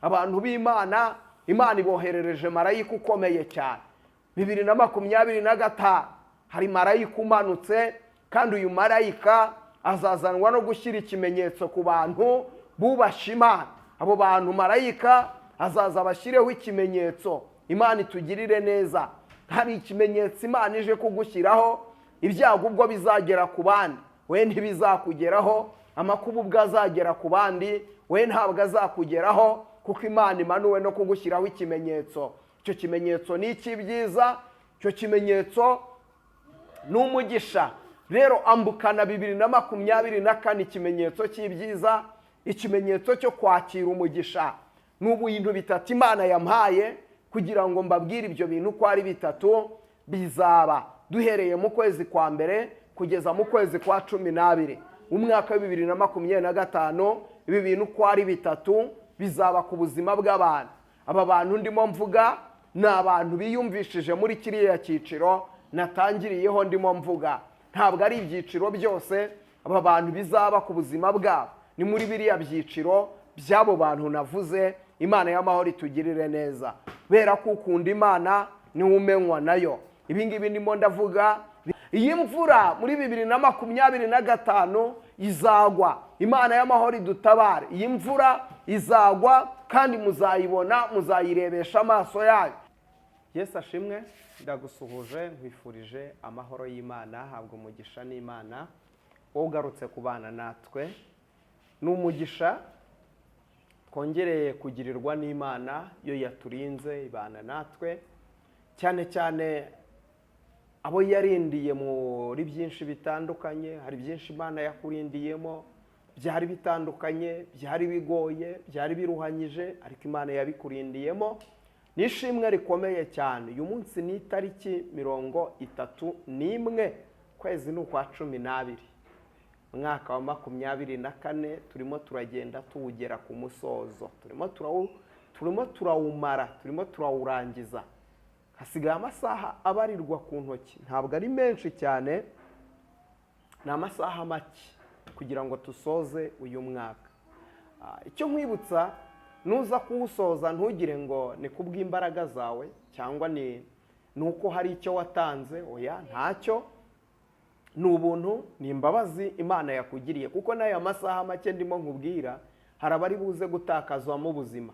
abantu b'Imana, Imana iboherereje marayika ukomeye cyane. 2025 hari marayika umanutse, kandi uyu marayika azazanwa no gushyira ikimenyetso ku bantu bubasha Imana. Abo bantu marayika azaza bashyireho ikimenyetso. Imana itugirire neza. Hari ikimenyetso Imana ije kugushyiraho, ibyago ubwo bizagera ku bandi, we ntibizakugeraho. Amakuba ubwo azagera ku bandi, we ntabwo azakugeraho, kuko Imana imanuwe no kugushyiraho ikimenyetso. Icyo kimenyetso ni icy'ibyiza, icyo kimenyetso ni umugisha. Rero ambukana 2024 ikimenyetso cy'ibyiza, ikimenyetso cyo kwakira umugisha. N'ubu bintu bitatu Imana yampaye kugira ngo mbabwire ibyo bintu ko ari bitatu bizaba duhereye mu kwezi kwa mbere kugeza mu kwezi kwa 12 umwaka wa 2025. Ibi bintu ko ari bitatu bizaba ku buzima bw'abantu. Aba bantu ndimo mvuga ni abantu biyumvishije muri kiriya cyiciro natangiriyeho ndimo mvuga. Ntabwo ari ibyiciro byose aba bantu bizaba ku buzima bwabo, ni muri biriya byiciro by'abo bantu navuze. Imana y'amahoro itugirire neza. Bera ko ukunda Imana ni umenywa nayo. Ibi ngibi ndimo ndavuga. Iyi mvura muri 2025 izagwa. Imana y'amahoro idutabare. Iyi mvura izagwa kandi muzayibona, muzayirebesha amaso yayo. Yesu ashimwe. Ndagusuhuje, nkwifurije amahoro y'Imana, habwo umugisha n'Imana. Wowe ugarutse kubana natwe n'umugisha twongereye kugirirwa n'Imana yo yaturinze ibana natwe, cyane cyane abo yarindiye muri byinshi bitandukanye. Hari byinshi Imana yakurindiyemo, byari bitandukanye, byari bigoye, byari biruhanyije, ariko Imana yabikurindiyemo. Nishimwe rikomeye cyane. Uyu munsi ni itariki 31 kwezi n'ukwa 12 mwaka wa 2024. Turimo turagenda tuwugera ku musozo, turimo turawumara, turimo turawurangiza. Hasigaye amasaha abarirwa ku ntoki, ntabwo ari menshi cyane, ni amasaha make kugira ngo tusoze uyu mwaka. Icyo nkwibutsa, nuza kuwusoza ntugire ngo ni kubw'imbaraga zawe cyangwa ni uko hari icyo watanze. Oya, ntacyo. Ni ubuntu, ni imbabazi Imana yakugiriye, kuko n'aya masaha make ndimo nkubwira hari abari buze gutakazwamo ubuzima.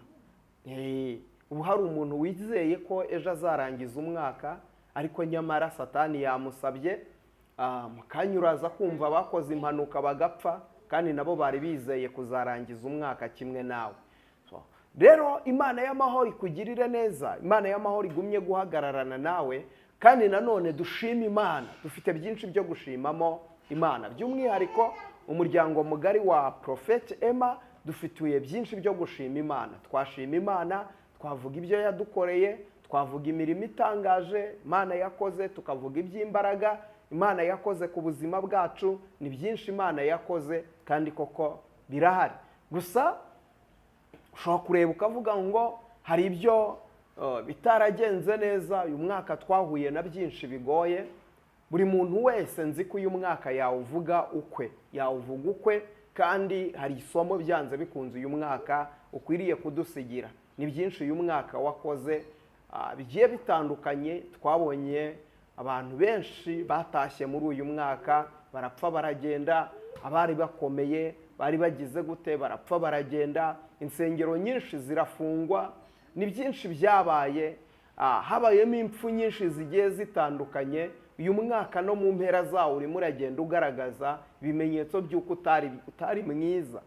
Ubu hari umuntu wizeye ko ejo azarangiza umwaka, ariko nyamara Satani yamusabye. Mukanyuraza kumva bakoze impanuka bagapfa, kandi nabo bari bizeye kuzarangiza umwaka kimwe nawe. Rero Imana y'amahoro ikugirire neza. Imana y'amahoro igumye guhagararana nawe, kandi nanone dushima Imana. Dufite byinshi byo gushimamo Imana. By'umwihariko umuryango mugari wa Prophet Emma dufituye byinshi byo gushima Imana. Twashima Imana, twavuga ibyo yadukoreye, twavuga imirimo itangaje Imana yakoze, tukavuga iby'imbaraga Imana yakoze ku buzima bwacu. Ni byinshi Imana yakoze, kandi koko birahari. Gusa ushobora kureba ukavuga ngo hari ibyo bitaragenze neza. Uyu mwaka twahuye na byinshi bigoye. Buri muntu wese nzi ko uyu mwaka yawuvuga ukwe, kandi hari isomo byanze bikunze uyu mwaka ukwiriye kudusigira. Ni byinshi uyu mwaka wakoze bigiye bitandukanye. Twabonye abantu benshi batashye muri uyu mwaka, barapfa baragenda. Abari bakomeye bari bagize gute, barapfa baragenda. Insengero nyinshi zirafungwa. Ni byinshi byabaye. Habayemo impfu nyinshi zigiye zitandukanye. Uyu mwaka no mu mpera zawo urimo uragenda ugaragaza ibimenyetso by'uko utari mwiza.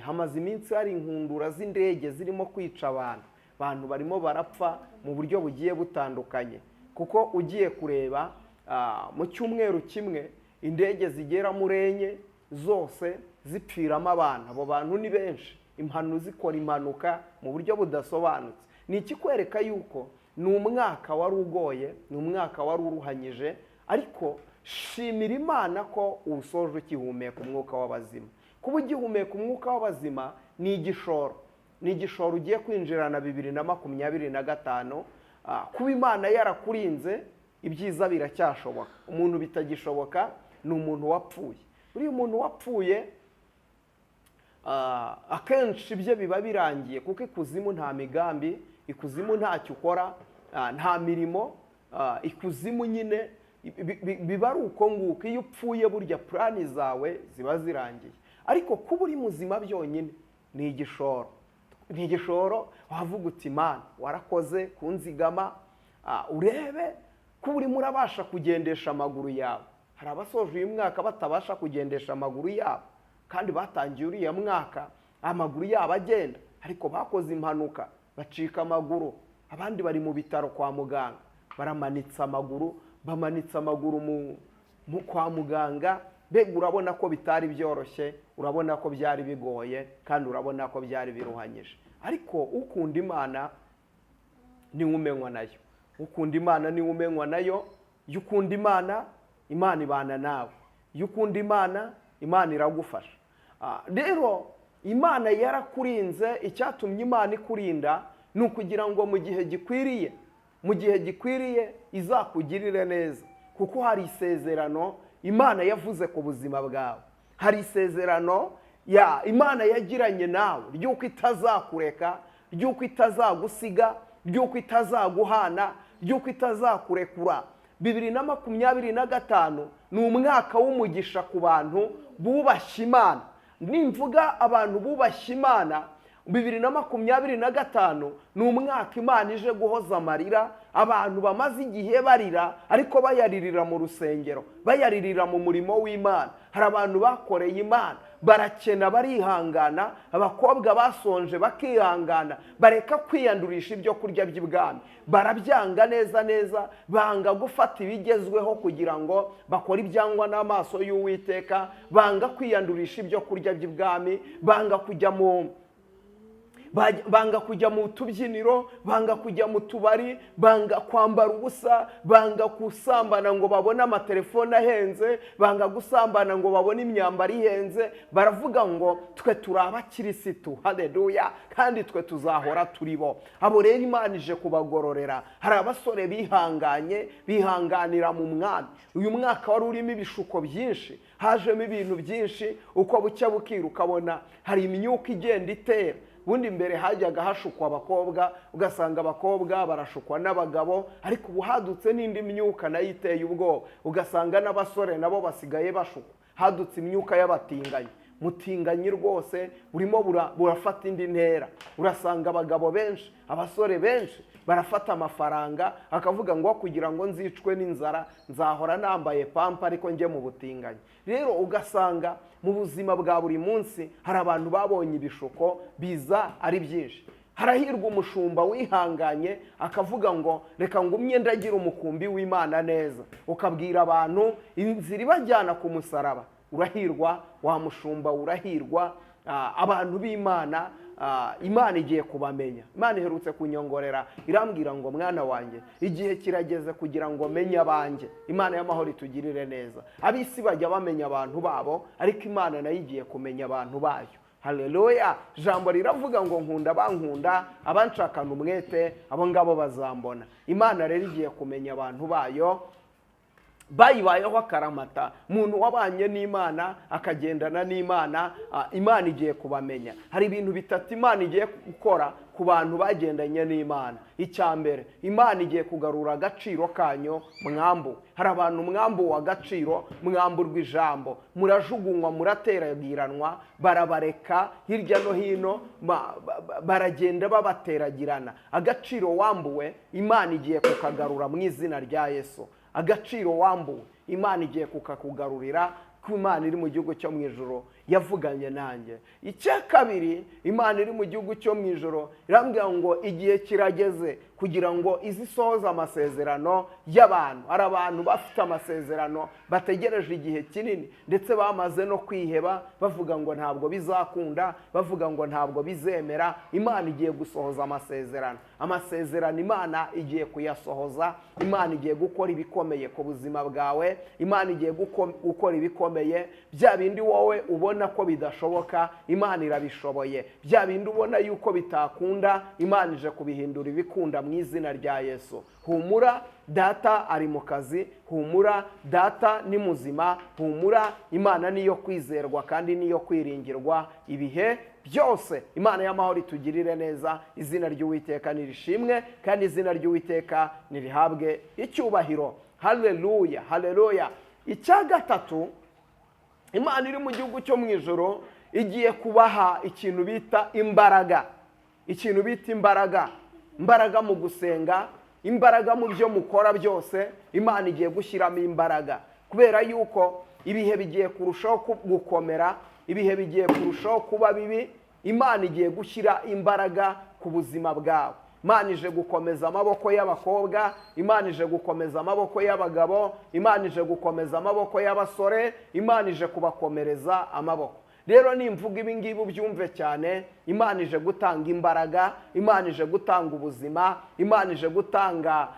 Hamaze iminsi hari inkundura z'indege zirimo kwica abantu barimo barapfa mu buryo bugiye butandukanye. Kuko ugiye kureba mu cyumweru kimwe indege zigera muri 4 zose zipfiramo abantu. Abo bantu ni benshi. Zikora impanuka mu buryo budasobanutse. Ni ikikwereka yuko ni umwaka wari ugoye, ni umwaka wari uruhanyije, ariko shimira Imana ko usoje ukihumeka umwuka w'abazima. Kuba ugihumeka umwuka w'abazima ni igishoro. Ni igishoro ugiye kwinjirana 2025. Kuba Imana yarakurinze, ibyiza biracyashoboka. Umuntu bitagishoboka ni umuntu wapfuye. Uri umuntu wapfuye akenshi ibyo biba birangiye, kuko ikuzimu nta migambi, ikuzimu ntacyo ukora, nta mirimo, ikuzimu nyine biba ari uko nguko. Iyo upfuye burya purani zawe ziba zirangiye, ariko kuba uri muzima byonyine ni igishoro. Ni igishoro wavuga uti Imana warakoze kunzigama, urebe ko urimo urabasha kugendesha amaguru yawe. Hari abasoje uyu mwaka batabasha kugendesha amaguru yabo, kandi batangiye uriya mwaka amaguru yabo agenda, ariko bakoze impanuka bacika amaguru. Abandi bari mu bitaro kwa muganga baramanitse amaguru, bamanitse amaguru kwa muganga. Mbega urabona ko bitari byoroshye, urabona ko byari bigoye, kandi urabona ko byari biruhanyije. Ariko ukunda Imana niwe umenywa nayo. Ukunda Imana niwe umenywa nayo. Iyo ukunda Imana, Imana ibana nawe. Iyo ukunda Imana, Imana iragufasha. Rero Imana yarakurinze. Icyatumye Imana ikurinda ni ukugira ngo mu gihe gikwiriye izakugirire neza, kuko hari isezerano Imana yavuze ku buzima bwawe. Hari isezerano Imana yagiranye nawe ry'uko itazakureka, ry'uko itazagusiga, ry'uko itazaguhana, ry'uko itazakurekura. 2025 ni umwaka w'umugisha ku bantu bubashye Imana. Nimvuga abantu bubashye Imana, 2025 ni umwaka Imana ije guhoza amarira abantu bamaze igihe barira, ariko bayaririra mu rusengero, bayaririra mu murimo w'Imana. Hari abantu bakoreye Imana, barakena barihangana, abakobwa basonje bakihangana, bareka kwiyandurisha ibyo kurya by'ibwami, barabyanga neza, banga gufata ibigezweho kugira ngo bakore ibyangwa n'amaso y'Uwiteka, banga kwiyandurisha ibyo kurya by'ibwami, banga kujya mu tubyiniro, banga kujya mu tubari, banga kwambara ubusa, banga gusambana ngo babone amatelefone ahenze, banga gusambana ngo babone imyambaro ihenze. Baravuga ngo twe turi abakirisitu, haleluya, kandi twe tuzahora turi bo. Abo rero Imana ije kubagororera. Hari abasore bihanganira mu mwami. Uyu mwaka wari urimo ibishuko byinshi, hajemo ibintu byinshi, uko bucya bukira ukabona hari imyuka igenda itera. Bundi mbere hajyaga hashukwa abakobwa, ugasanga abakobwa barashukwa n'abagabo, ariko ubu hadutse n'indi myuka nayo iteye ubwoba, ugasanga n'abasore nabo basigaye bashukwa. Hadutse imyuka y'abatinganyi. Mutinganyi rwose burimo burafata indi ntera. Urasanga abagabo benshi, abasore benshi barafata amafaranga, akavuga ngo kugira ngo nzicwe n'inzara nzahora nambaye pampa ariko njye mu butinganyi. Rero ugasanga mu buzima bwa buri munsi hari abantu babonye ibishuko biza ari byinshi. Harahirwa umushumba wihanganye akavuga ngo reka ngumye ndagira umukumbi w'Imana neza, ukabwira abantu inzira ibajyana ku musaraba. Urahirwa wa mushumba, urahirwa abantu b'Imana. Imana igiye kubamenya. Imana iherutse kunyongorera irambwira ngo mwana wanjye, igihe kirageze kugira ngo menye abanjye. Imana y'amahoro itugirire neza. Abisi bajya bamenya abantu babo, ariko Imana nayo igiye kumenya abantu bayo. Haleluya. Jambo riravuga ngo nkunda bankunda, abanshakana umwete abo ngabo bazambona. Imana rero igiye kumenya abantu bayo, bayibayeho akaramata. Umuntu wabanye n'Imana akagendana n'Imana, Imana igiye kubamenya. Hari ibintu bitatu Imana igiye gukora ku bantu bagendanye n'Imana. Icyambere, Imana igiye kugarura agaciro kanyu mwambu. Hari abantu mwambu wa gaciro, mwamburwa ijambo, murajugunywa, murateragiranwa, barabareka hirya no hino, baragenda babateragirana. Agaciro wambuwe Imana igiye kukagarura mu izina rya Yesu. Agaciro wambuwe Imana igiye kukakugarurira, ko Imana iri mu gihugu cyo mu ijoro yavuganye nanjye. Icya kabiri, Imana iri mu gihugu cyo mu ijoro irambwira ngo igihe kirageze kugira ngo izisohoze amasezerano y'abantu. Hari abantu bafite amasezerano bategereje igihe kinini, ndetse bamaze no kwiheba, bavuga ngo ntabwo bizakunda, bavuga ngo ntabwo bizemera. Imana igiye gusohoza amasezerano. Amasezerano Imana igiye kuyasohoza. Imana igiye gukora ibikomeye ku buzima bwawe. Imana igiye gukora ibikomeye, bya bindi wowe ubona ubona ko bidashoboka, Imana irabishoboye. Bya bindi ubona yuko bitakunda, Imana ije kubihindura ibikunda mu izina rya Yesu. Humura, data ari mu kazi. Humura, data ni muzima. Humura, Imana niyo kwizerwa kandi niyo kwiringirwa ibihe byose. Imana y'amahoro itugirire neza. Izina ry'Uwiteka nirishimwe kandi izina ry'Uwiteka nirihabwe icyubahiro. Haleluya, haleluya. Icya gatatu, Imana iri mu gihugu cyo mu ijoro igiye kubaha ikintu bita imbaraga. Ikintu bita imbaraga. Imbaraga mu gusenga, imbaraga mu byo mukora byose, Imana igiye gushyiramo imbaraga. Kubera yuko ibihe bigiye kurushaho gukomera, ibihe bigiye kurushaho kuba bibi, Imana igiye gushyira imbaraga ku buzima bwawe. Imana ije gukomeza amaboko y'abakobwa, Imana ije gukomeza amaboko y'abagabo, Imana ije gukomeza amaboko y'abasore, Imana ije kubakomereza amaboko. Rero nimvuga ibi ngibi ubyumve cyane, Imana ije gutanga imbaraga, Imana ije gutanga ubuzima, Imana ije gutanga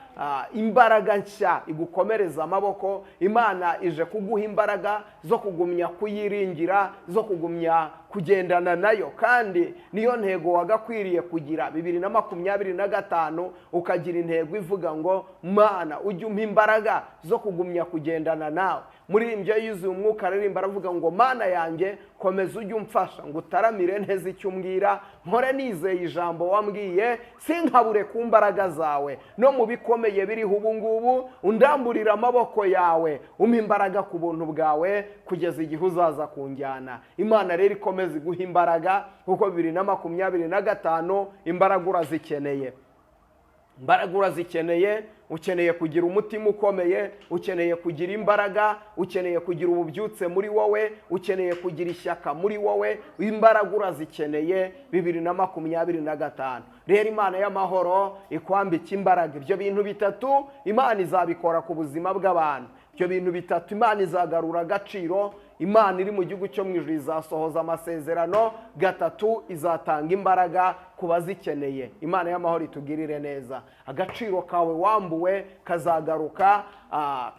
imbaraga nshya igukomereza amaboko. Imana ije kuguha imbaraga zo kugumya kuyiringira, zo kugumya kugendana nayo, kandi niyo ntego wagakwiriye kugira. 2025 ukagira intego ivuga ngo Mana ujye umpa imbaraga zo kugumya kugendana nawe. Muri ibyo yuzuye umwuka aririmba aravuga ngo Mana yanjye komeza ujye umfasha ngo utaramire neza icyo umbwira, mpore nizeye ijambo wambwiye, sinkabure ku mbaraga zawe. No mu bikomeye biriho ubu ngubu undamburira amaboko yawe, umpa imbaraga ku buntu bwawe kugeza igihe uzaza kunjyana. Imana rero ikomeza iguha imbaraga, kuko 2025 imbaraga urazikeneye. Imbaraga urazikeneye, ukeneye kugira umutima ukomeye, ukeneye kugira imbaraga, ukeneye kugira ububyutse muri wowe, ukeneye kugira ishyaka muri wowe. Imbaraga urazikeneye 2025. Rero Imana y'amahoro ikwambika imbaraga. Ibyo bintu bitatu Imana izabikora ku buzima bw'abantu. Ibyo bintu bitatu Imana izagarura agaciro. Imana iri mu gihugu cyo mu ijuru izasohoza amasezerano. Gatatu, izatanga imbaraga ku bazikeneye. Imana y'amahoro itugirire neza. Agaciro kawe wambuwe kazagaruka,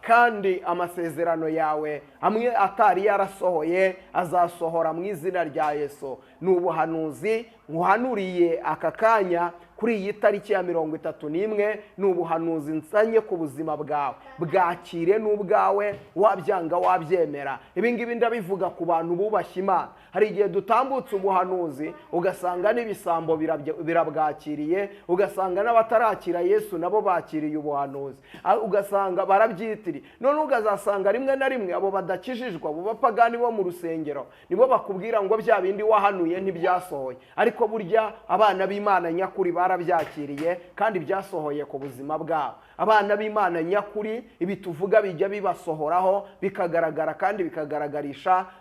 kandi amasezerano yawe amwe atari yarasohoye azasohora mu izina rya Yesu. Ni ubuhanuzi nkuhanuriye aka kanya kuri iyi tariki ya 31. Ni ubuhanuzi nsanye ku buzima bwawe. Bwakire n'ubwawe, wabyanga wabyemera. Ibi ngibi ndabivuga ku bantu bubashye Imana. Hari igihe dutambutse ubuhanuzi ugasanga n'ibisambo birabwakiriye, ugasanga n'abatarakira Yesu nabo bakiriye ubuhanuzi, ugasanga barabyitiri. None ugazasanga rimwe na rimwe abo badakijijwe, abo bapagani bo mu rusengero, nibo bakubwira ngo bya bindi wahanuye ntibyasohoye. Ariko burya abana b'Imana nyakuri barabyakiriye kandi byasohoye ku buzima bwabo. Abana b'Imana nyakuri ibi tuvuga bijya bibasohoraho, bikagaragara kandi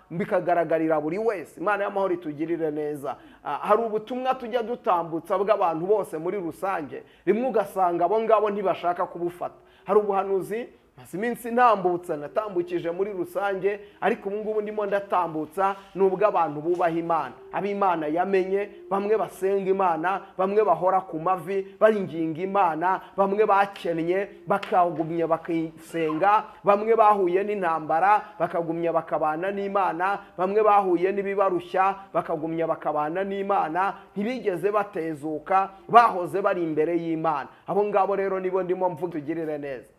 bikagaragarira buri wese. Imana y'amahoro itugirire neza. Hari ubutumwa tujya dutambutsa bw'abantu bose muri rusange, rimwe ugasanga abo ngabo ntibashaka kubufata. Hari ubuhanuzi maze iminsi ntambutsa, natambukije muri rusange, ariko ubu ngubu ndimo ndatambutsa nubwo abantu bubaha Imana, ab'Imana yamenye, bamwe basenga Imana, bamwe bahora ku mavi baringinga Imana, bamwe bakennye bakagumya bakisenga, bamwe bahuye n'intambara bakagumya bakabana n'Imana, bamwe bahuye n'ibibarushya bakagumya bakabana n'Imana, ntibigeze batezuka, bahoze bari imbere y'Imana. Abo ngabo rero nibo ndimo mvuga tugirire neza.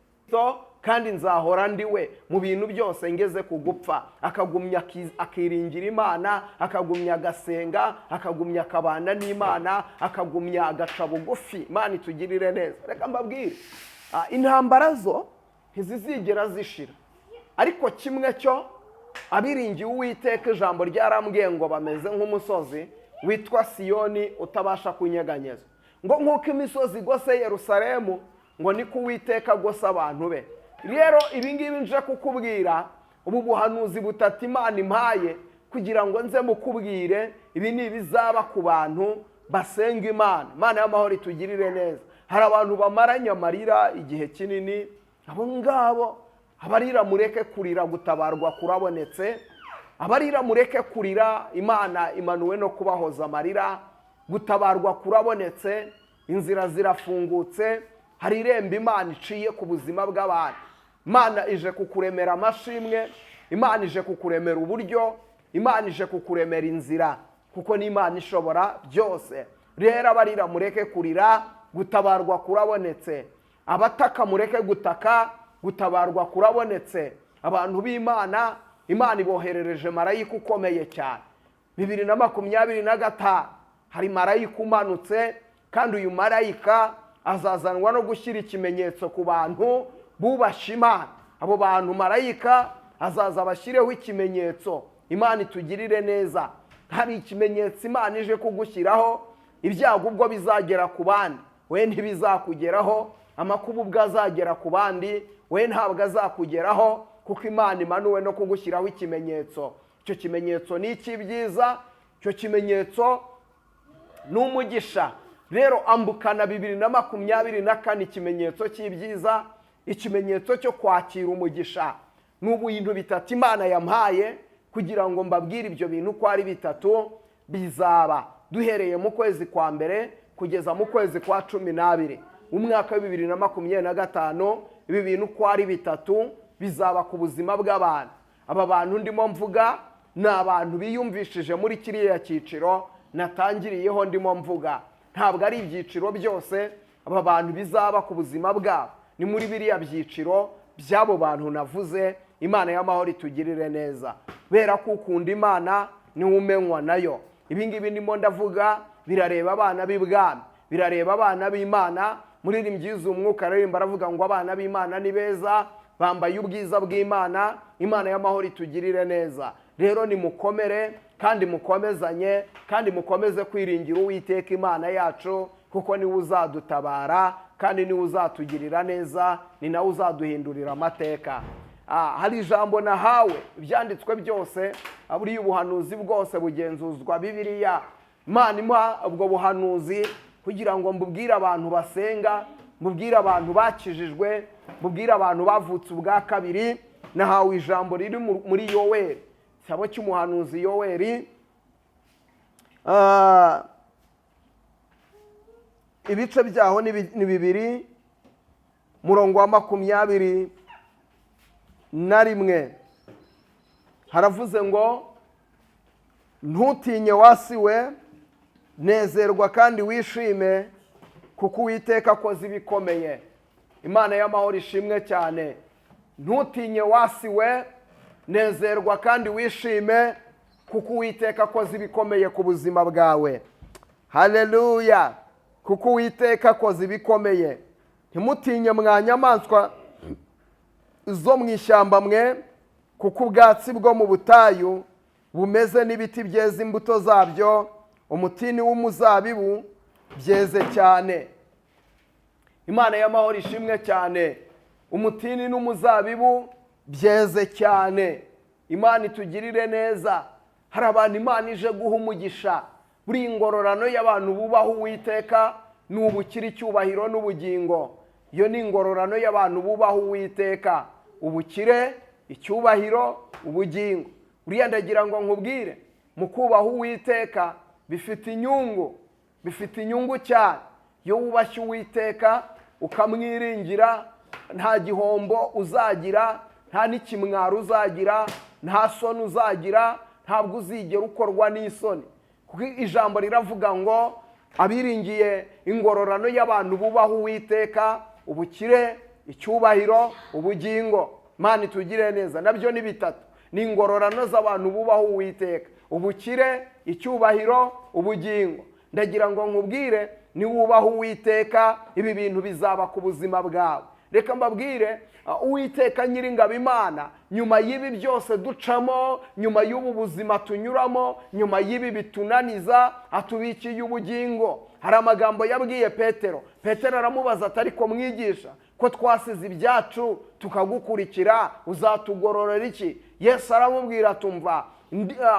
Kandi nzahora ndiwe mu bintu byose ngeze ku gupfa. Akagumya akiringira Imana, akagumya agasenga, akagumya akabana n'Imana, akagumya agaca bugufi. Imana itugirire neza. Reka mbabwire, intambara zo ntizizigera zishira, ariko kimwe cyo abiringiye Uwiteka ijambo ryarambwiye ngo bameze nk'umusozi witwa Siyoni utabasha kunyeganyezwa. Ngo nk'uko imisozi igose Yerusalemu, ngo niko Uwiteka agose abantu be. Rero ibi ngibi nje kukubwira, ubu buhanuzi butatu Imana impaye kugira ngo nze mukubwire, ibi ni ibizaba ku bantu basenga Imana. Imana y'amahoro itugirire neza. Hari abantu bamaranye amarira igihe kinini, abo ngabo abarira mureke kurira, gutabarwa kurabonetse. Abarira mureke kurira, Imana imanuwe no kubahoza amarira, gutabarwa kurabonetse, inzira zirafungutse. Hari irembo Imana iciye ku buzima bw'abantu. Imana ije kukuremera amashimwe, Imana ije kukuremera uburyo, Imana ije kukuremera inzira, kuko ni Imana ishobora byose. Rero abarira mureke kurira, gutabarwa kurabonetse. Abataka mureke gutaka, gutabarwa kurabonetse. Abantu b'Imana, Imana iboherereje marayika ukomeye cyane. 2025 hari marayika umanutse, kandi uyu marayika azazanwa no gushyira ikimenyetso ku bantu bubasha Imana. Abo bantu marayika azaza bashyireho ikimenyetso. Imana itugirire neza. Hari ikimenyetso Imana ije kugushyiraho, ibyago ubwo bizagera ku bandi, we ntibizakugeraho. Amakuba ubwo azagera ku bandi, we ntabwo azakugeraho, kuko Imana imanuwe no kugushyiraho ikimenyetso. Icyo kimenyetso ni icy'ibyiza, icyo kimenyetso ni umugisha. Rero ambukana 2024 ikimenyetso cy'ibyiza, ikimenyetso cyo kwakira umugisha. N'ubu bintu bitatu Imana yampaye kugira ngo mbabwire ibyo bintu ko ari bitatu bizaba duhereye mu kwezi kwa mbere kugeza mu kwezi kwa 12 umwaka wa 2025. Ibi bintu ko ari bitatu bizaba ku buzima bw'abantu. Aba bantu ndimo mvuga ni abantu biyumvishije muri kiriya cyiciro natangiriyeho ndimo mvuga. Ntabwo ari ibyiciro byose aba bantu bizaba ku buzima bwabo, ni muri biriya byiciro by'abo bantu navuze. Imana y'amahoro itugirire neza. Bera ko ukunda Imana ni umenywa nayo. Ibi ngibi ndimo ndavuga birareba abana b'ibwami, birareba abana b'Imana. Muri rimyiza umwuka aririmba aravuga ngo abana b'Imana ni beza, bambaye ubwiza bw'Imana. Imana y'amahoro itugirire neza. Rero ni mukomere kandi mukomezanye, kandi mukomeze kwiringira Uwiteka Imana yacu, kuko niwe uzadutabara kandi niwe uzatugirira neza, ni nawe uzaduhindurira amateka. Hari ijambo nahawe, ibyanditswe byose, buriya ubuhanuzi bwose bugenzuzwa Bibiliya. Imana impa ubwo buhanuzi kugira ngo mbubwire abantu basenga, mbubwire abantu bakijijwe, mbubwire abantu bavutse ubwa kabiri. Nahawe ijambo riri muri Yoweli, igitabo cy'umuhanuzi Yoweli, ibice byaho ni 2, murongo wa 21. Haravuze ngo ntutinye wasiwe, nezerwa kandi wishime, kuko Uwiteka akoze ibikomeye. Imana y'amahoro ishimwe cyane. Ntutinye wasiwe, nezerwa kandi wishime, kuko Uwiteka akoze ibikomeye ku buzima bwawe. Haleluya! Kuko Uwiteka akoze ibikomeye. Ntimutinye mwa nyamaswa zo mu ishyamba mwe, kuko ubwatsi bwo mu butayu bumeze n'ibiti byeze imbuto zabyo, umutini w'umuzabibu byeze cyane. Imana y'amahoro ishimwe cyane. Umutini n'umuzabibu byeze cyane. Imana itugirire neza. Hari abantu Imana ije guha umugisha. Buri ingororano y'abantu bubaho Uwiteka ni ubukire, icyubahiro n'ubugingo. Iyo ni ingororano y'abantu bubaho Uwiteka: ubukire, icyubahiro, ubugingo. Uriya ndagira ngo nkubwire, mu kubaha Uwiteka bifite inyungu, bifite inyungu cyane. Iyo wubashye Uwiteka ukamwiringira, nta gihombo uzagira, nta n'ikimwaro uzagira, nta soni uzagira, ntabwo uzigera ukorwa n'isoni. Kuko ijambo riravuga ngo abiringiye ingororano y'abantu bubaho Uwiteka, ubukire, icyubahiro, ubugingo. Imana itugire neza. Nabyo ni bitatu, ni ingororano z'abantu bubaho Uwiteka: ubukire, icyubahiro, ubugingo. Ndagira ngo nkubwire, ni wubaho Uwiteka, ibi bintu bizaba ku buzima bwawe. Reka mbabwire, Uwiteka Nyiringabo Imana, nyuma y'ibi byose ducamo, nyuma y'ubu buzima tunyuramo, nyuma y'ibi bitunaniza, atubikiye ubugingo. Hari amagambo yabwiye Petero. Petero aramubaza ati ariko mwigisha, ko twasize ibyacu tukagukurikira, uzatugororera iki? Yesu aramubwira atumva,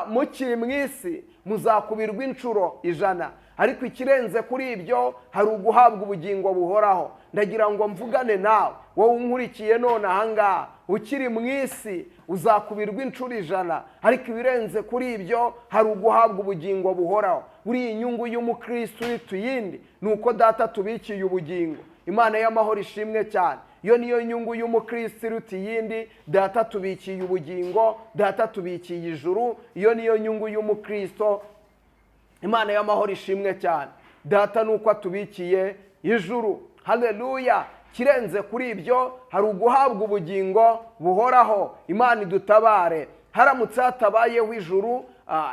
mukiri mu isi muzakubirwa inshuro 100, ariko ikirenze kuri ibyo hari uguhabwa ubugingo buhoraho. Ndagira ngo mvugane nawe, wowe unkurikiye none ahangaha, ukiri mu isi uzakubirwa inshuro 100, ariko ibirenze kuri ibyo hari uguhabwa ubugingo buhoraho. Buri inyungu y'umukristo uri tuyindi ni uko data tubikiye ubugingo. Imana y'amahoro ishimwe cyane. iyo niyo nyungu y'umukristo iruta iyindi. Data tubikiye ubugingo, data tubikiye ijuru, iyo niyo nyungu y'umukristo. Imana y'amahoro ishimwe cyane. Data nuko atubikiye ijuru. Haleluya. Kirenze kuri ibyo hari uguhabwa ubugingo buhoraho. Imana idutabare. Haramutse hatabayeho ijuru,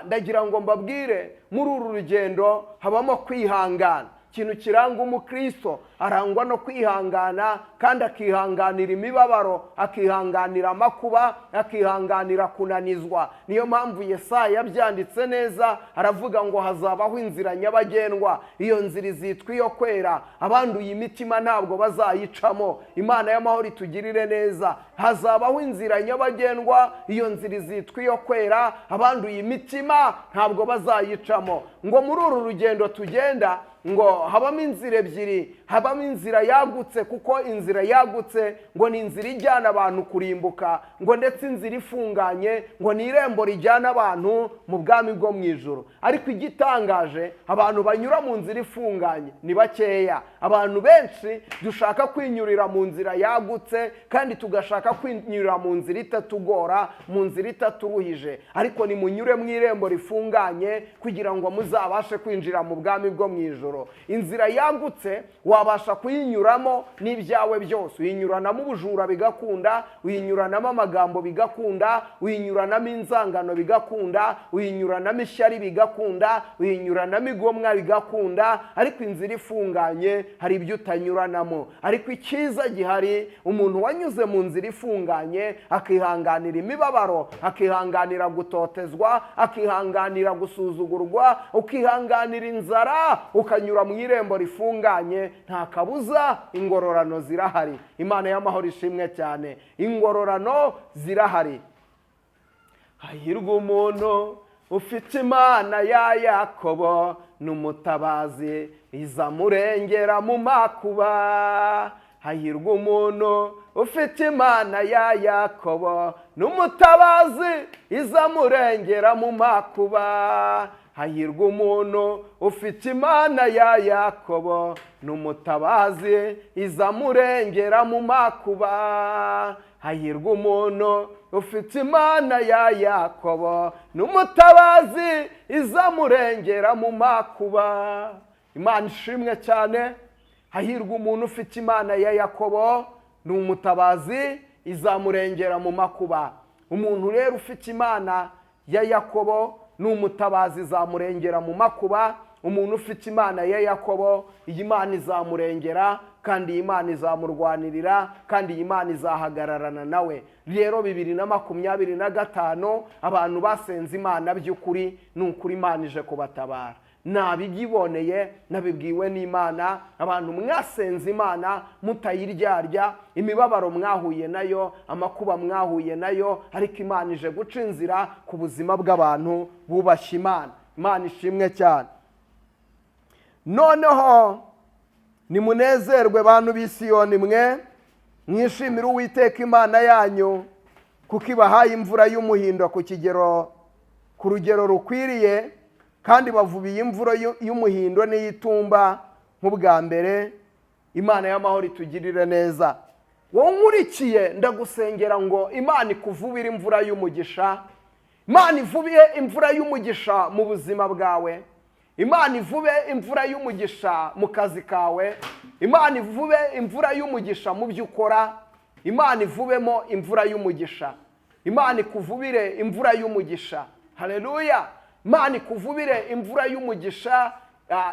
ndagira ngo mbabwire, muri uru rugendo habamo kwihangana. Ikintu kiranga umukristo arangwa no kwihangana, kandi akihanganira imibabaro, akihanganira amakuba, akihanganira kunanizwa. Niyo mpamvu Yesaya yabyanditse neza, aravuga ngo hazabaho inzira nyabagendwa, iyo nzira izitwa iyo kwera, abanduye imitima ntabwo bazayicamo. Imana y'amahoro itugirire neza. Hazabaho inzira nyabagendwa, iyo nzira izitwa iyo kwera, abanduye imitima ntabwo bazayicamo. Ngo muri uru rugendo tugenda, ngo habamo inzira ebyiri. Habamo inzira yagutse, kuko inzira yagutse ngo ni inzira ijyana abantu kurimbuka, ngo ndetse inzira ifunganye ngo ni irembo rijyana abantu mu bwami bwo mu ijuru. Ariko igitangaje, abantu banyura mu nzira ifunganye ni bakeya. Abantu benshi dushaka kwinyurira mu nzira yagutse, kandi tugashaka kwinyurira mu nzira itatugora, mu nzira itaturuhije. Ariko nimunyure mu irembo rifunganye kugira ngo muzabashe kwinjira mu bwami bwo mu ijuru. Inzira yagutse wabasha kuyinyuramo n'ibyawe byose. Uyinyuranamo ubujura bigakunda, uyinyuranamo amagambo bigakunda, uyinyuranamo inzangano bigakunda, uyinyuranamo ishyari bigakunda, uyinyuranamo igomwa bigakunda. Ariko inzira ifunganye hari ibyo utanyuranamo. Ariko icyiza gihari, umuntu wanyuze mu nzira ifunganye akihanganira imibabaro, akihanganira gutotezwa, akihanganira gusuzugurwa, ukihanganira inzara, ukanyura mu irembo rifunganye, nta kabuza ingororano zirahari. Imana y'amahoro ishimwe cyane. Ingororano zirahari. Hahirwa umuntu ufite Imana ya Yakobo, n'umutabazi izamurengera mu makuba. Hahirwa umuntu ufite Imana ya Yakobo, n'umutabazi izamurengera mu makuba. Hahirwa umuntu ufite Imana ya Yakobo, n'umutabazi izamurengera mu makuba. Hahirwa umuntu ufite Imana ya Yakobo, n'umutabazi izamurengera mu makuba. Imana ishimwe cyane. Hahirwa umuntu ufite Imana ya Yakobo, n'umutabazi izamurengera mu makuba. Umuntu rero ufite Imana ya Yakobo n'umutabazi izamurengera mu makuba. Umuntu ufite Imana ya Yakobo, iyi Mana izamurengera, kandi iyi Mana izamurwanirira, kandi iyi Mana izahagararana nawe. Rero 2025 abantu basenze Imana by'ukuri, n'ukuri Imana ije kubatabara. Nabigiboneye, nabibwiwe n'Imana. Abantu mwasenze Imana mutayiryarya, imibabaro mwahuye nayo, amakuba mwahuye nayo, ariko Imana ije guca inzira ku buzima bw'abantu bubashye Imana. Imana ishimwe cyane. Noneho nimunezerwe bantu b'Isiyoni mwe, mwishimire Uwiteka Imana yanyu, kuko ibahaye imvura y'umuhindo ku rugero rukwiriye, kandi bavubiye imvura y'umuhindo n'iy'itumba nk'ubwa mbere. Imana y'amahoro itugirire neza. Wowe nkurikiye, ndagusengera ngo Imana ikuvubire imvura y'umugisha. Imana ivubiye imvura y'umugisha mu buzima bwawe. Imana ivube imvura y'umugisha mu kazi kawe. Imana ivube imvura y'umugisha mu byo ukora. Imana ivubemo imvura y'umugisha. Imana ikuvubire imvura y'umugisha. Haleluya. Imana ikuvubire imvura y'umugisha,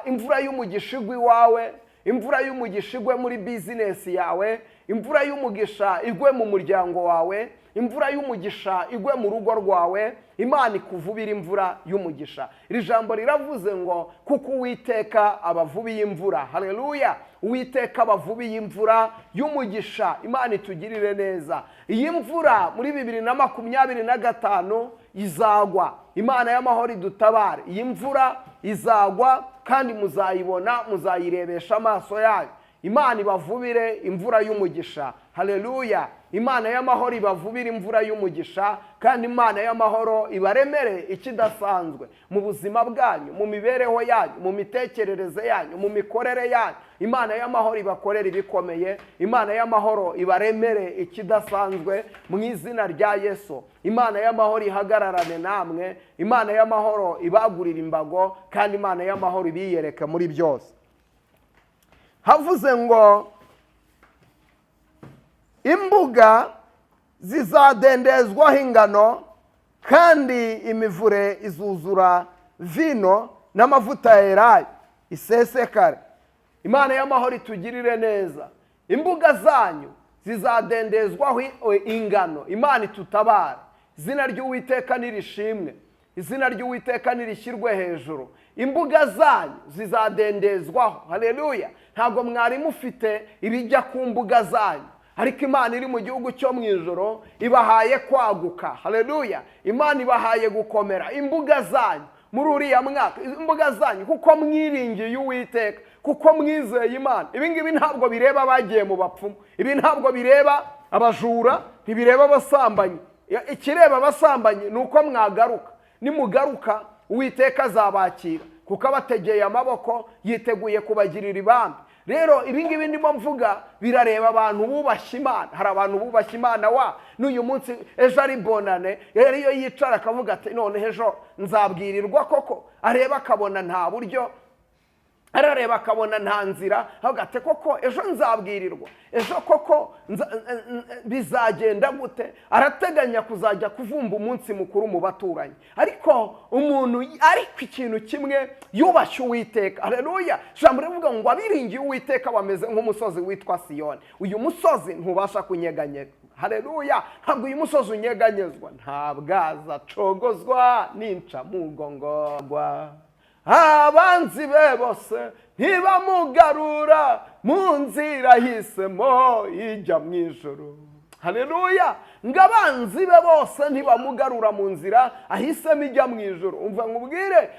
imvura y'umugisha igwe iwawe, imvura y'umugisha igwe muri bizinesi yawe, imvura y'umugisha igwe mu muryango wawe, imvura y'umugisha igwe mu rugo rwawe. Imana ikuvubira imvura y'umugisha. Iri jambo riravuze ngo kuko Uwiteka abavubiye imvura. Haleluya. Uwiteka abavubiye imvura y'umugisha. Imana itugirire neza. Iyi mvura muri 2025 izagwa. Imana y'amahoro idutabare. Iyi mvura izagwa, kandi muzayibona, muzayirebesha amaso yayo. Imana ibavubire imvura y'umugisha. Haleluya. imana y'amahoro ibavubire imvura y'umugisha, kandi imana y'amahoro ibaremere ikidasanzwe mu buzima bwanyu, mu mibereho yanyu, mu mitekerereze yanyu, mu mikorere yanyu. Imana y'amahoro ibakorera ibikomeye, imana y'amahoro ibaremere ikidasanzwe mu izina rya Yesu. Imana y'amahoro ihagararane namwe, imana y'amahoro ibagurira imbago, kandi imana y'amahoro ibiyereke muri byose. Havuze ngo imbuga zizadendezwaho ingano, kandi imivure izuzura vino n'amavuta ya elayo isesekare. Imana y'amahoro itugirire neza. Imbuga zanyu zizadendezwaho ingano. Imana itutabara. Izina ry'Uwiteka nirishimwe, izina ry'Uwiteka nirishyirwe hejuru. Imbuga zanyu zizadendezwaho. Haleluya. Ntabwo mwari mufite ibijya ku mbuga zanyu, ariko Imana iri mu gihugu cyo mu ijoro ibahaye kwaguka. Haleluya. Imana ibahaye gukomera. Imbuga zanyu muri uriya mwaka, imbuga zanyu kuko mwiringiye Uwiteka, kuko mwizeye Imana. Ibi ngibi ntabwo bireba abagiye mu bapfumu, ibi ntabwo bireba abajura, ntibireba abasambanyi. Ikireba abasambanyi ni uko mwagaruka. Nimugaruka Uwiteka azabakira, kuko abategeye amaboko yiteguye kubagirira ibambe. Rero ibi ngibi ndimo mvuga birareba abantu bubashye Imana. Hari abantu bubashye Imana n'uyu munsi ejo ari bonane, iyo yicara akavuga ati none ejo nzabwirirwa koko. Areba akabona nta buryo, arareba akabona nta nzira, avuga ati koko ejo nzabwirirwa, ejo koko bizagenda gute. Arateganya kuzajya kuvumba umunsi mukuru mu baturanyi, ariko ikintu kimwe yubashye Uwiteka. Haleluya. Ijambo rivuga ngo abiringiye Uwiteka bameze nk'umusozi witwa Siyoni. Uyu musozi ntubasha kunyeganyega. Haleluya. Ntabwo uyu musozi unyeganyezwa, ntabwo acogozwa n'inca mugongorwa. Abanzi be bose ntibamugarura mu nzira hisemo ijya mu ijoro. Haleluya. Ngo abanzi be bose ntibamugarura mu nzira ahisemo ijya mu ijoro. Umva nkubwire,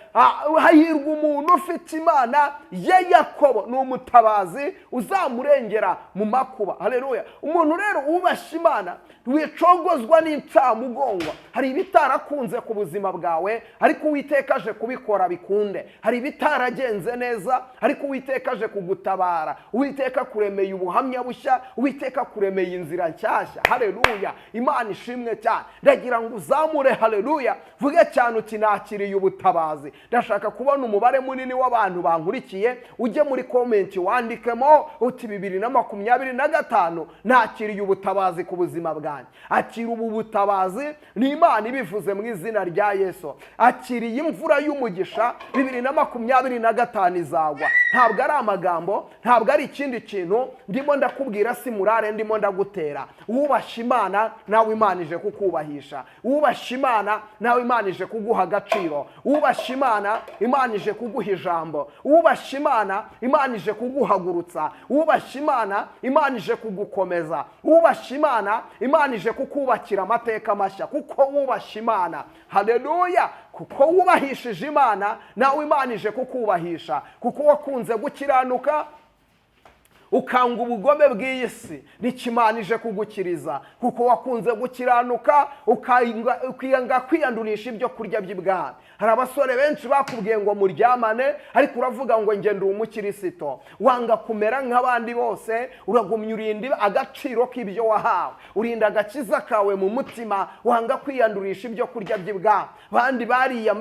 hahirwa umuntu ufite Imana ya Yakobo, ni umutabazi uzamurengera mu makuba. Haleluya. Umuntu rero ubashye Imana wicogozwa n'incamugongwa. Hari ibitarakunze ku buzima bwawe, ariko Uwiteka aje kubikora bikunde. Hari ibitaragenze neza, ariko Uwiteka aje kugutabara. Uwiteka kuremeye ubuhamya bushya, Uwiteka kuremeye inzira nshyashya. Haleluya. Imana ishimwe cyane. Ndagira ngo uzamure haleluya, vuge cyane uti nakiriye ubutabazi. Ndashaka kubona umubare munini w'abantu bankurikiye, ujye muri comment wandikemo uti 2025 nakiriye ubutabazi ku buzima bwanjye. Akira ubu butabazi, ni Imana ibivuze mu izina rya Yesu. Akiriye imvura y'umugisha, 2025 izagwa. Ntabwo ari amagambo, ntabwo ari ikindi kintu ndimo ndakubwira, simurare ndimo ndagutera. Wubashye Imana nawe Imana ije kukubahisha. Wubashye Imana nawe Imana ije kuguha agaciro. Wubashye Imana, Imana ije kuguha ijambo. Wubashye Imana, Imana ije kuguhagurutsa. Wubashye Imana, Imana ije kugukomeza. Wubashye Imana, Imana ije kukubakira amateka mashya, kuko wubashye Imana. Haleluya. Kuko wubahishije Imana nawe Imana ije kukubahisha, kuko wakunze gukiranuka ukanga ubugome bw'iyi si, n'ikimanije kugukiriza. Kuko wakunze gukiranuka ukiyanga kwiyandurisha ibyo kurya by'ibwami. Hari abasore benshi bakubwiye ngo muryamane, ariko uravuga ngo nge ndi umukirisito. Wanga kumera nk'abandi bose, uragumya urinda agaciro k'ibyo wahawe, urinda agakiza kawe mu mutima, wanga kwiyandurisha ibyo kurya by'ibwami. Bandi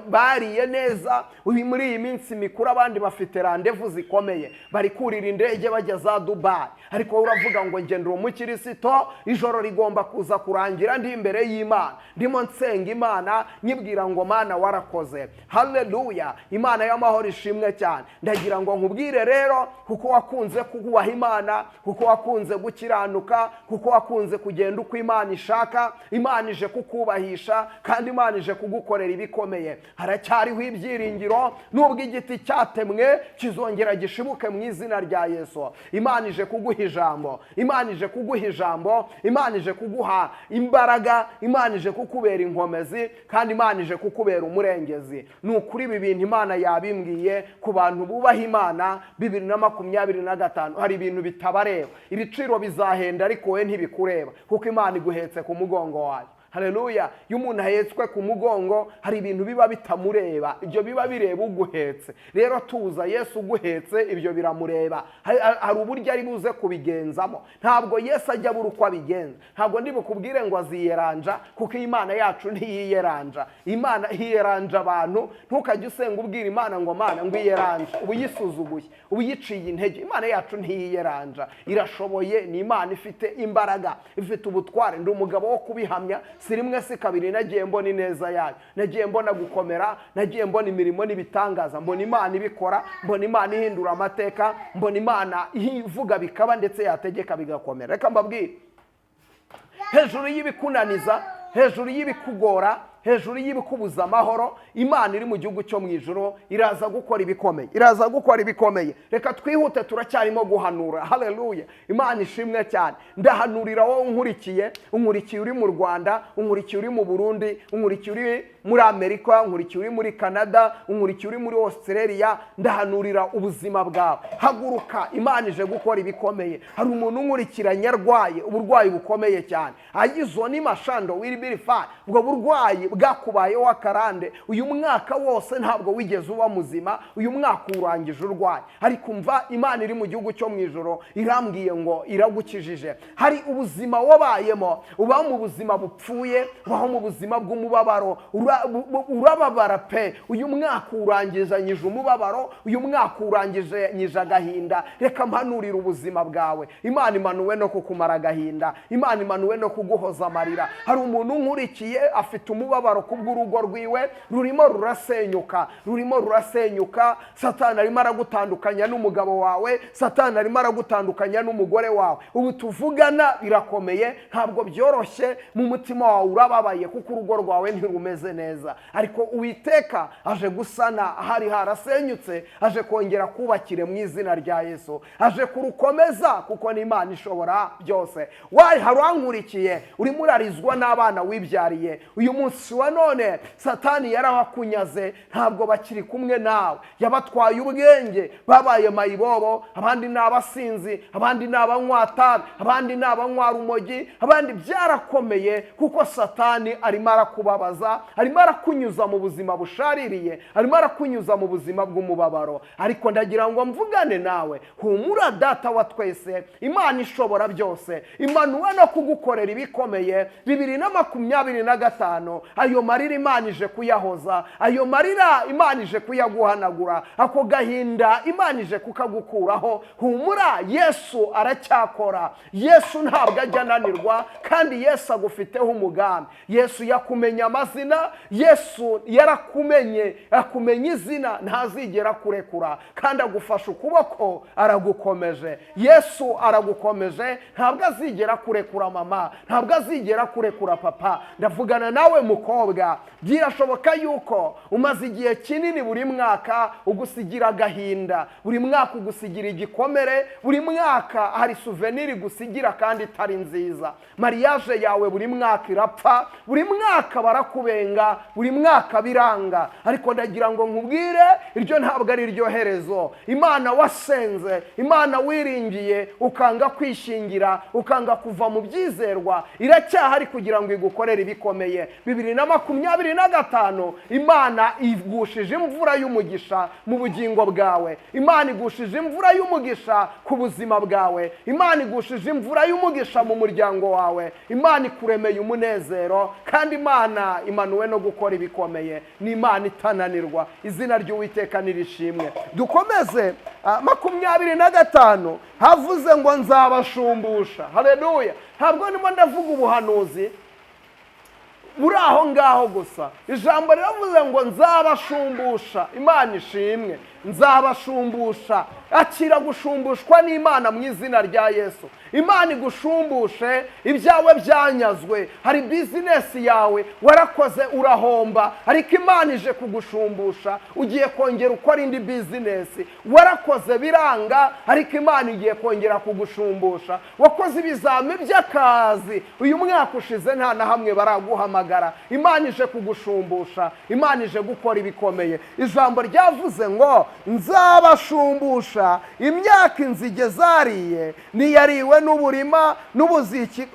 bariye neza, muri iyi minsi mikuru abandi bafite randevu zikomeye, bari kurira indege bajya za Dubai, ariko uravuga ngo nge ndi umukirisito. Ijoro rigomba kuza kurangira ndi imbere y'Imana, ndimo nsenga Imana, nyibwira ngo Mana warakoze. Haleluya. Imana y'amahoro ishimwe cyane. Ndagira ngo nkubwire rero, kuko wakunze kuguha Imana, kuko wakunze gukiranuka, kuko wakunze kugenda uko Imana ishaka, Imana ije kukubahisha, kandi Imana ije kugukorera ibikomeye. Haracyariho ibyiringiro, nubwo igiti cyatemwe kizongera gishibuke mu izina rya Yesu. Imana Imana ije kuguha ijambo, Imana ije kuguha ijambo, Imana ije kuguha imbaraga, Imana ije kukubera inkomezi, kandi Imana ije kukubera umurengezi. Ni ukuri ibi bintu Imana yabimbwiye ku bantu bubaha Imana. 2025 hari ibintu bitabareba, ibiciro bizahenda ariko we ntibikureba, kuko Imana iguhetse ku mugongo wayo. Haleluya. Iyo umuntu ahetswe ku mugongo hari ibintu biba bitamureba, ibyo biba bireba uguhetse. Rero tuza Yesu uguhetse, ibyo biramureba. Hari uburyo ari buze kubigenzamo. Ntabwo Yesu ajya buri uko abigenza. Ntabwo ndi bukubwire ngo aziyeranja, kuko Imana yacu ntiyiyeranja. Imana hiyeranja abantu. Ntukajye usenga ubwira Imana ngo Mana ngo iyeranje, ubu yisuzuguye, ubu yiciye intege. Imana yacu ntiyiyeranja, irashoboye. Ni Imana ifite imbaraga, ifite ubutware. Ndi umugabo wo kubihamya. Si rimwe si kabiri nagiye mbona ineza yayo, nagiye mbona gukomera, nagiye mbona imirimo n'ibitangaza, mbona Imana ibikora, mbona Imana ihindura amateka, mbona Imana ivuga bikaba ndetse yategeka bigakomera. Reka mbabwire, hejuru y'ibikunaniza, hejuru y'ibikugora, hejuru y'ibikubuza amahoro, Imana iri mu gihugu cyo mu ijuru iraza gukora ibikomeye, iraza gukora ibikomeye. Reka twihute, turacyarimo guhanura. Haleluya. Imana ishimwe cyane. Ndahanurira wowe unkurikiye, unkurikiye uri mu Rwanda, unkurikiye uri mu Burundi, unkurikiye uri muri Amerika, unkurikiye uri muri Canada, unkurikiye uri muri Australia. Ndahanurira ubuzima bwawe. Haguruka, Imana ije gukora ibikomeye. Hari umuntu unkurikiranye arwaye uburwayi bukomeye cyane, ayizo ni mashando wiribirifa. Ubwo burwayi bwakubayeho akarande, uyu mwaka wose ntabwo wigeze uba muzima, uyu mwaka urangije urwaye. Ariko umva, Imana iri mu gihugu cyo mu ijuru irambwiye ngo iragukijije. Hari ubuzima wabayemo, uba mu buzima bupfuye, ubaho mu buzima bw'umubabaro, urababara pe. Uyu mwaka urangizanyije umubabaro, uyu mwaka urangizanyije agahinda. Reka mpanurira ubuzima bwawe. Imana imanuwe no kukumara agahinda, Imana imanuwe no kuguhoza amarira. Hari umuntu unkurikiye afite umubabaro kubw'urugo rwiwe rurimo rurasenyuka, rurimo rurasenyuka. Satani arimo aragutandukanya n'umugabo wawe, Satani arimo aragutandukanya n'umugore wawe. Ubu tuvugana birakomeye, ntabwo byoroshye, mu mutima wawe urababaye kuko urugo rwawe ntirumeze neza. Ariko Uwiteka aje gusana ahari harasenyutse, aje kongera kubakire mu izina rya Yesu, aje kurukomeza kuko ni Imana ishobora byose. Wayi harunkurikiye urimo urarizwa n'abana wibyariye, uyu munsi wa none Satani yarabakunyaze, ntabwo bakiri kumwe nawe, yabatwaye ubwenge, babaye mayibobo. Abandi ni abasinzi, abandi ni abanywatabi, abandi ni abanywara umogi, abandi byarakomeye kuko Satani arimo arakubabaza, arimo arakunyuza mu buzima bushaririye, arimo arakunyuza mu buzima bw'umubabaro. Ariko ndagira ngo mvugane nawe, humura data wa twese, Imana ishobora byose, imanuwe no kugukorera ibikomeye. 2025 ayo marira Imana ije kuyahoza, ayo marira Imana ije kuyaguhanagura, ako gahinda Imana ije kukagukuraho. Humura, Yesu aracyakora, Yesu ntabwo ajya ananirwa, kandi Yesu agufiteho umugambi. Yesu yakumenya amazina, Yesu yarakumenye, akumenya izina, ntazigera kurekura, kandi agufasha ukuboko, aragukomeje. Yesu aragukomeje, ntabwo azigera kurekura mama, ntabwo azigera kurekura papa. Ndavugana nawe mukobwa, byirashoboka yuko umaze igihe kinini buri mwaka ugusigira agahinda, buri mwaka ugusigira igikomere, buri mwaka hari souvenir gusigira kandi itari nziza. Mariage yawe buri mwaka irapfa, buri mwaka barakubenga, buri mwaka biranga. Ariko ndagira ngo nkubwire, iryo ntabwo ari ryo herezo. Imana wasenze, Imana wiringiye, ukanga kwishingira, ukanga kuva mu byizerwa, iracyahari kugira ngo igukorere ibikomeye. 2025 Imana igushije imvura y'umugisha mu bugingo bwawe, Imana igushije imvura y'umugisha ku buzima bwawe, Imana igushije imvura y'umugisha mu muryango wawe, Imana ikuremeye umunezero, kandi Imana imanuwe no gukora ibikomeye. Ni Imana itananirwa, izina ry'Uwiteka nirishimwe. Dukomeze 25 havuze ngo nzabashumbusha. Haleluya. Ntabwo ndimo ndavuga ubuhanuzi buri aho ngaho gusa, ijambo riravuze ngo nzabashumbusha. Imana ishimwe, nzabashumbusha. akira gushumbushwa n'Imana mu izina rya Yesu. Imana igushumbushe ibyawe byanyazwe. Hari bizinesi yawe warakoze urahomba, ariko Imana ije kugushumbusha, ugiye kongera ukora indi bizinesi. Warakoze biranga, ariko Imana igiye kongera kugushumbusha. Wakoze ibizami by'akazi, uyu mwaka ushize nta na hamwe baraguhamagara. Imana ije kugushumbusha, Imana ije gukora ibikomeye. Ijambo ryavuze ngo nzabashumbusha imyaka inzige zariye, niyariwe n'uburima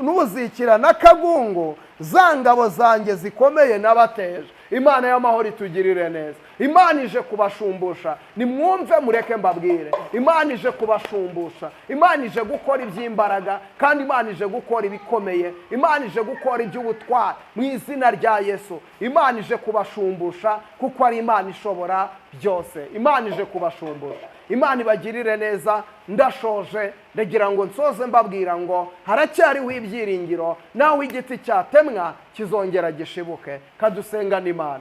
n'ubuzikira n'akagungu, za ngabo zanjye zikomeye nabateje. Imana y'amahoro itugirire neza. Imana ije kubashumbusha. Nimwumve mureke mbabwire, Imana ije kubashumbusha. Imana ije gukora iby'imbaraga, kandi Imana ije gukora ibikomeye. Imana ije gukora iby'ubutwari mu izina rya Yesu. Imana ije kubashumbusha kuko ari Imana ishobora byose. Imana ije kubashumbusha. Imana ibagirire neza. Ndashoje, ndagira ngo nsoze mbabwira ngo haracyariho ibyiringiro, naho igiti cyatemwa kizongera gishibuke. Kadusenga n'Imana.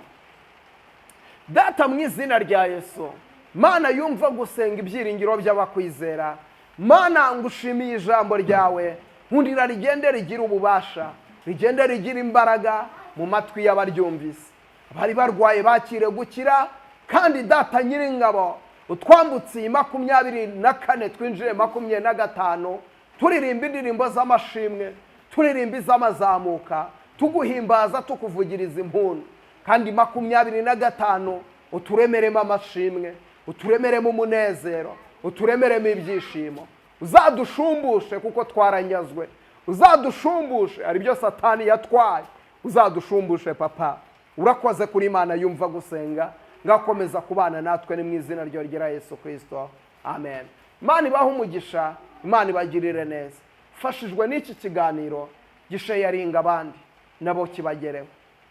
Data mu izina rya Yesu, Mana yumva gusenga ibyiringiro by'abakwizera. Mana ngushimiye ijambo ryawe, nkundira rigende rigira ububasha, rigende rigira imbaraga mu matwi y'abaryumvise. Abari barwaye bakire gukira, kandi Data Nyiringabo utwambutse 24 twinjiye 25, turirimba indirimbo z'amashimwe, turirimba iz'amazamuka, tuguhimbaza tukuvugiriza impundu. Kandi 25 uturemeremo amashimwe, uturemeremo umunezero, uturemeremo ibyishimo. Uzadushumbushe kuko twaranyazwe, uzadushumbushe ari byo Satani yatwaye, uzadushumbushe Papa. Urakoze kuri Imana yumva gusenga, ngakomeza kubana natwe ni mu izina rya Yesu Kristo. Amen. Imana ibahe umugisha, Imana ibagirire neza. Fashijwe n'iki kiganiro, gisharinga abandi nabo kibagereho.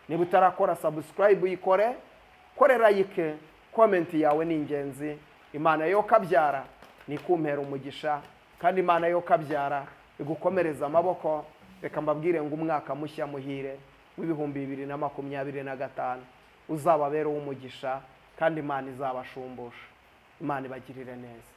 Niba utarakora subscribe uyikore, korera like, comment yawe ni ingenzi. Imana yo kabyara ni kumpera umugisha, kandi Imana yo kabyara igukomereza amaboko. Reka mbabwire ngo umwaka mushya muhire w'2025 uzababera umugisha, kandi Imana izabashumbusha. Imana ibagirire neza.